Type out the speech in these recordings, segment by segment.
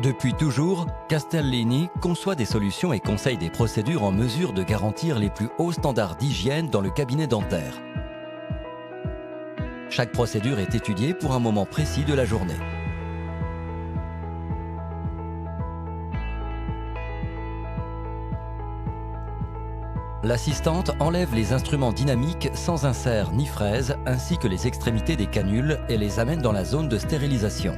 Depuis toujours, Castellini conçoit des solutions et conseille des procédures en mesure de garantir les plus hauts standards d'hygiène dans le cabinet dentaire. Chaque procédure est étudiée pour un moment précis de la journée. L'assistante enlève les instruments dynamiques sans insert ni fraise ainsi que les extrémités des canules et les amène dans la zone de stérilisation.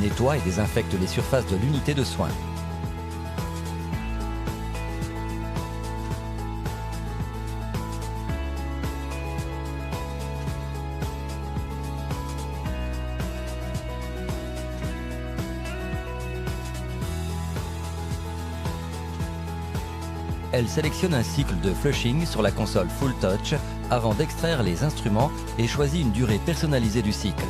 Nettoie et désinfecte les surfaces de l'unité de soins. Elle sélectionne un cycle de flushing sur la console Full Touch avant d'extraire les instruments et choisit une durée personnalisée du cycle.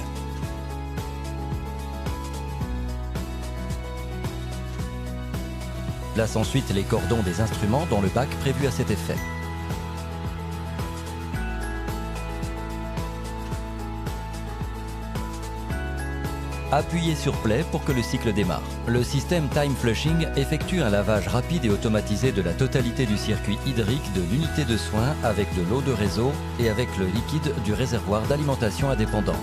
Place ensuite les cordons des instruments dans le bac prévu à cet effet. Appuyez sur Play pour que le cycle démarre. Le système Time Flushing effectue un lavage rapide et automatisé de la totalité du circuit hydrique de l'unité de soins avec de l'eau de réseau et avec le liquide du réservoir d'alimentation indépendant.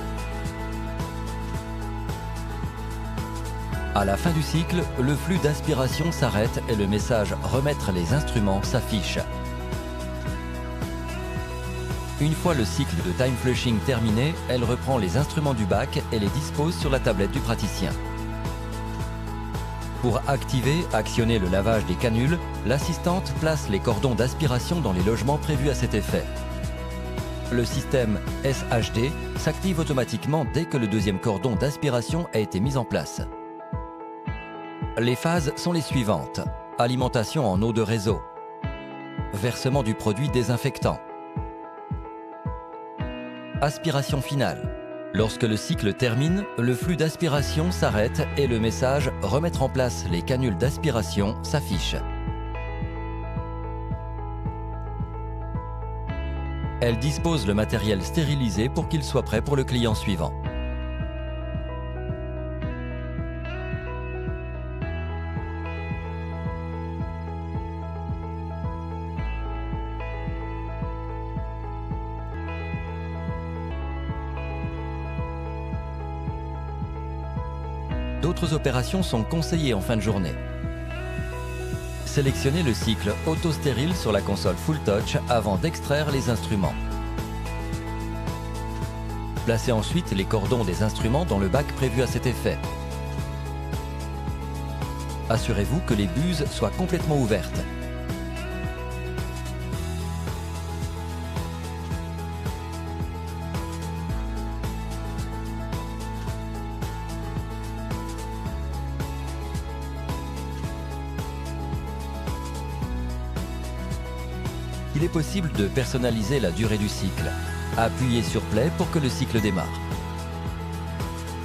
À la fin du cycle, le flux d'aspiration s'arrête et le message « Remettre les instruments » s'affiche. Une fois le cycle de Time Flushing terminé, elle reprend les instruments du bac et les dispose sur la tablette du praticien. Pour actionner le lavage des canules, l'assistante place les cordons d'aspiration dans les logements prévus à cet effet. Le système SHD s'active automatiquement dès que le deuxième cordon d'aspiration a été mis en place. Les phases sont les suivantes. Alimentation en eau de réseau. Versement du produit désinfectant. Aspiration finale. Lorsque le cycle termine, le flux d'aspiration s'arrête et le message « Remettre en place les canules d'aspiration » s'affiche. Elle dispose le matériel stérilisé pour qu'il soit prêt pour le client suivant. D'autres opérations sont conseillées en fin de journée. Sélectionnez le cycle auto-stérile sur la console Full Touch avant d'extraire les instruments. Placez ensuite les cordons des instruments dans le bac prévu à cet effet. Assurez-vous que les buses soient complètement ouvertes. Il est possible de personnaliser la durée du cycle. Appuyez sur Play pour que le cycle démarre.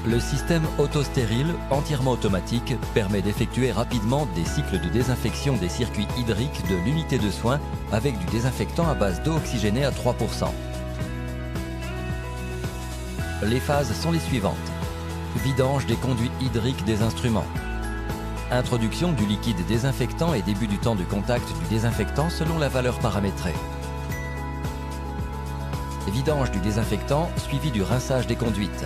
Le système auto-stérile, entièrement automatique, permet d'effectuer rapidement des cycles de désinfection des circuits hydriques de l'unité de soins avec du désinfectant à base d'eau oxygénée à 3%. Les phases sont les suivantes. Vidange des conduits hydriques des instruments. Introduction du liquide désinfectant et début du temps de contact du désinfectant selon la valeur paramétrée. Vidange du désinfectant suivi du rinçage des conduites.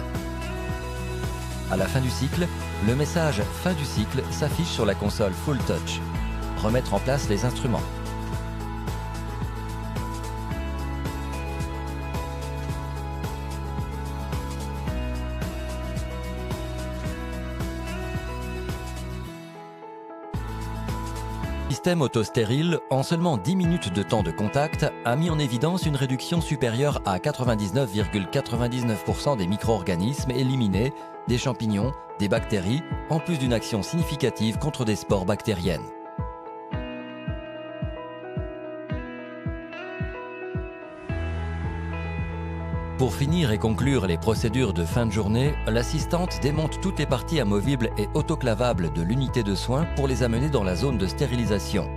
À la fin du cycle, le message « Fin du cycle » s'affiche sur la console Full Touch. Remettre en place les instruments. Le système auto-stérile, en seulement 10 minutes de temps de contact, a mis en évidence une réduction supérieure à 99,99% des micro-organismes éliminés, des champignons, des bactéries, en plus d'une action significative contre des spores bactériennes. Pour finir et conclure les procédures de fin de journée, l'assistante démonte toutes les parties amovibles et autoclavables de l'unité de soins pour les amener dans la zone de stérilisation.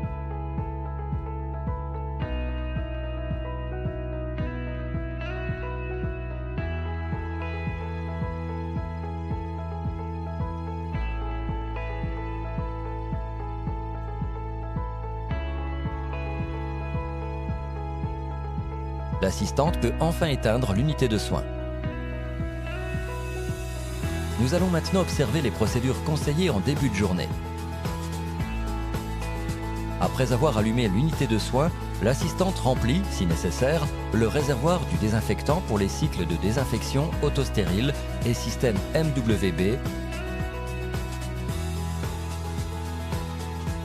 L'assistante peut enfin éteindre l'unité de soins. Nous allons maintenant observer les procédures conseillées en début de journée. Après avoir allumé l'unité de soins, l'assistante remplit, si nécessaire, le réservoir du désinfectant pour les cycles de désinfection autostérile et système MWB.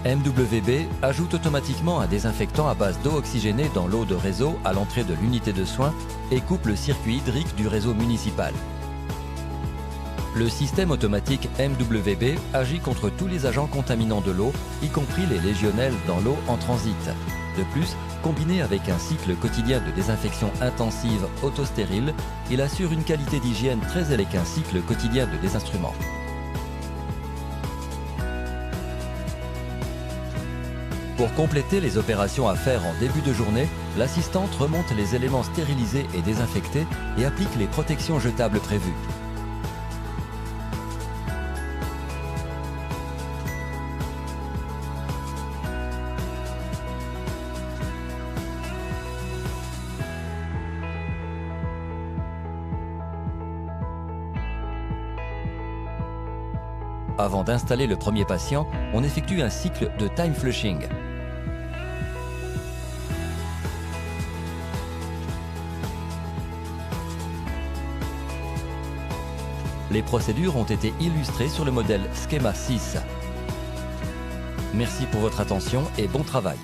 MWB ajoute automatiquement un désinfectant à base d'eau oxygénée dans l'eau de réseau à l'entrée de l'unité de soins et coupe le circuit hydrique du réseau municipal. Le système automatique MWB agit contre tous les agents contaminants de l'eau, y compris les légionnelles dans l'eau en transit. De plus, combiné avec un cycle quotidien de désinfection intensive autostérile, il assure une qualité d'hygiène très élevée qu'un cycle quotidien de désinstrument. Pour compléter les opérations à faire en début de journée, l'assistante remonte les éléments stérilisés et désinfectés et applique les protections jetables prévues. Avant d'installer le premier patient, on effectue un cycle de time flushing. Les procédures ont été illustrées sur le modèle Schema 6. Merci pour votre attention et bon travail.